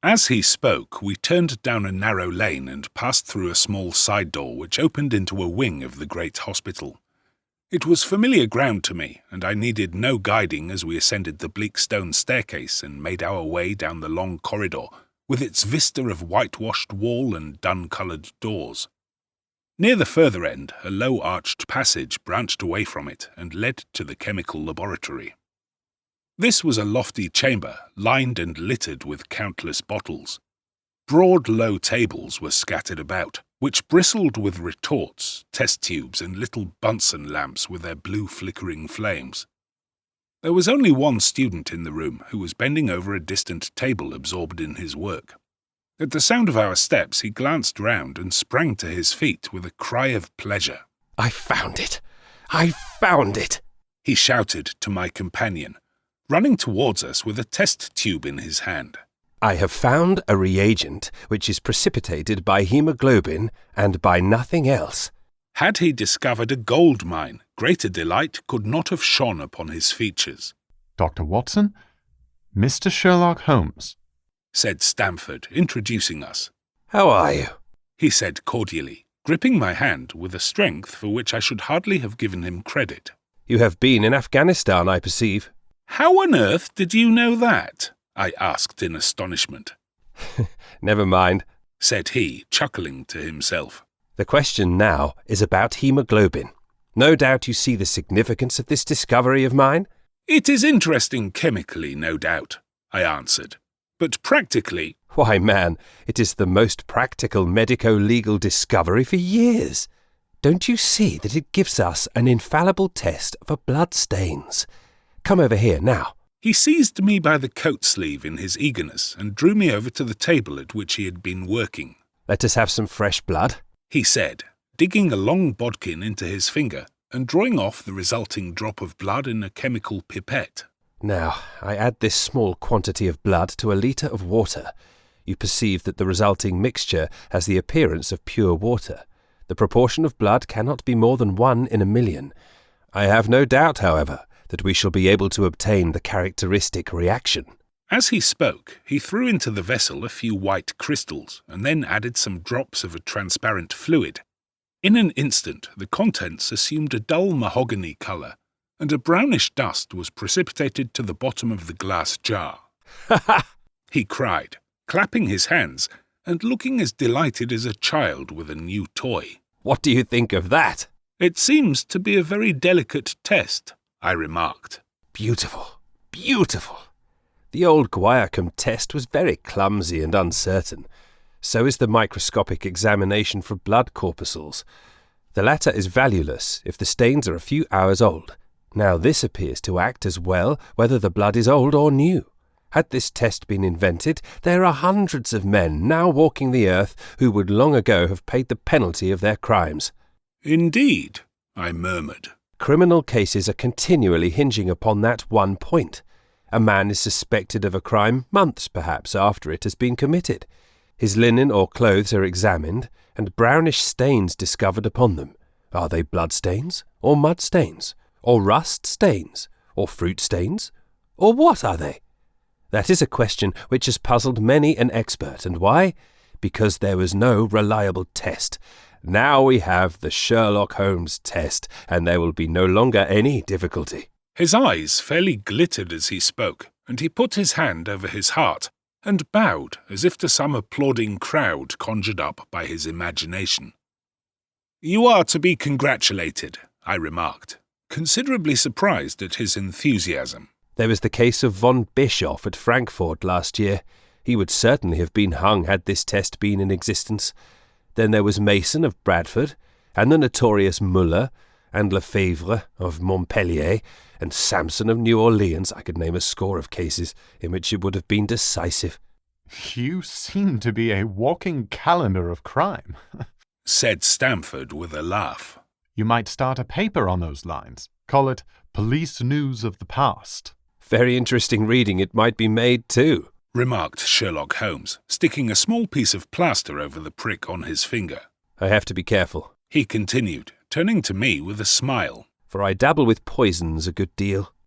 As he spoke, we turned down a narrow lane and passed through a small side door which opened into a wing of the great hospital. It was familiar ground to me, and I needed no guiding as we ascended the bleak stone staircase and made our way down the long corridor, with its vista of whitewashed wall and dun-coloured doors. Near the further end, a low-arched passage branched away from it and led to the chemical laboratory. This was a lofty chamber, lined and littered with countless bottles. Broad, low tables were scattered about, which bristled with retorts, test tubes, and little Bunsen lamps with their blue flickering flames. There was only one student in the room, who was bending over a distant table absorbed in his work. At the sound of our steps, he glanced round and sprang to his feet with a cry of pleasure. "I found it! I found it!" he shouted to my companion, running towards us with a test tube in his hand. "I have found a reagent which is precipitated by hemoglobin and by nothing else." Had he discovered a gold mine, greater delight could not have shone upon his features. "Dr. Watson, Mr. Sherlock Holmes," said Stamford, introducing us. "How are you?" he said cordially, gripping my hand with a strength for which I should hardly have given him credit. "You have been in Afghanistan, I perceive." "How on earth did you know that?" I asked in astonishment. "Never mind," said he, chuckling to himself. "The question now is about hemoglobin. No doubt you see the significance of this discovery of mine?" "It is interesting chemically, no doubt," I answered. "But practically—" "Why, man, it is the most practical medico-legal discovery for years. Don't you see that it gives us an infallible test for blood stains? Come over here now." He seized me by the coat sleeve in his eagerness and drew me over to the table at which he had been working. "Let us have some fresh blood," he said, digging a long bodkin into his finger and drawing off the resulting drop of blood in a chemical pipette. "Now, I add this small quantity of blood to a litre of water. You perceive that the resulting mixture has the appearance of pure water. The proportion of blood cannot be more than 1 in a million. I have no doubt, however, that we shall be able to obtain the characteristic reaction." As he spoke, he threw into the vessel a few white crystals and then added some drops of a transparent fluid. In an instant, the contents assumed a dull mahogany colour, and a brownish dust was precipitated to the bottom of the glass jar. "Ha ha!" he cried, clapping his hands and looking as delighted as a child with a new toy. "What do you think of that?" "It seems to be a very delicate test," I remarked. "Beautiful, beautiful. The old Guiacum test was very clumsy and uncertain. So is the microscopic examination for blood corpuscles. The latter is valueless if the stains are a few hours old. Now this appears to act as well whether the blood is old or new. Had this test been invented, there are hundreds of men now walking the earth who would long ago have paid the penalty of their crimes." "Indeed," I murmured. "Criminal cases are continually hinging upon that one point. A man is suspected of a crime months, perhaps, after it has been committed. His linen or clothes are examined, and brownish stains discovered upon them. Are they blood stains, or mud stains, or rust stains, or fruit stains, or what are they? That is a question which has puzzled many an expert, and why? Because there was no reliable test. Now we have the Sherlock Holmes test, and there will be no longer any difficulty." His eyes fairly glittered as he spoke, and he put his hand over his heart and bowed as if to some applauding crowd conjured up by his imagination. "You are to be congratulated," I remarked, considerably surprised at his enthusiasm. "There was the case of von Bischoff at Frankfurt last year. He would certainly have been hung had this test been in existence. Then there was Mason of Bradford, and the notorious Muller, and Lefebvre of Montpellier, and Samson of New Orleans. I could name a score of cases in which it would have been decisive." "You seem to be a walking calendar of crime," said Stamford with a laugh. "You might start a paper on those lines. Call it Police News of the Past." "Very interesting reading it might be made, too," remarked Sherlock Holmes, sticking a small piece of plaster over the prick on his finger. "I have to be careful," he continued, turning to me with a smile. "For I dabble with poisons a good deal."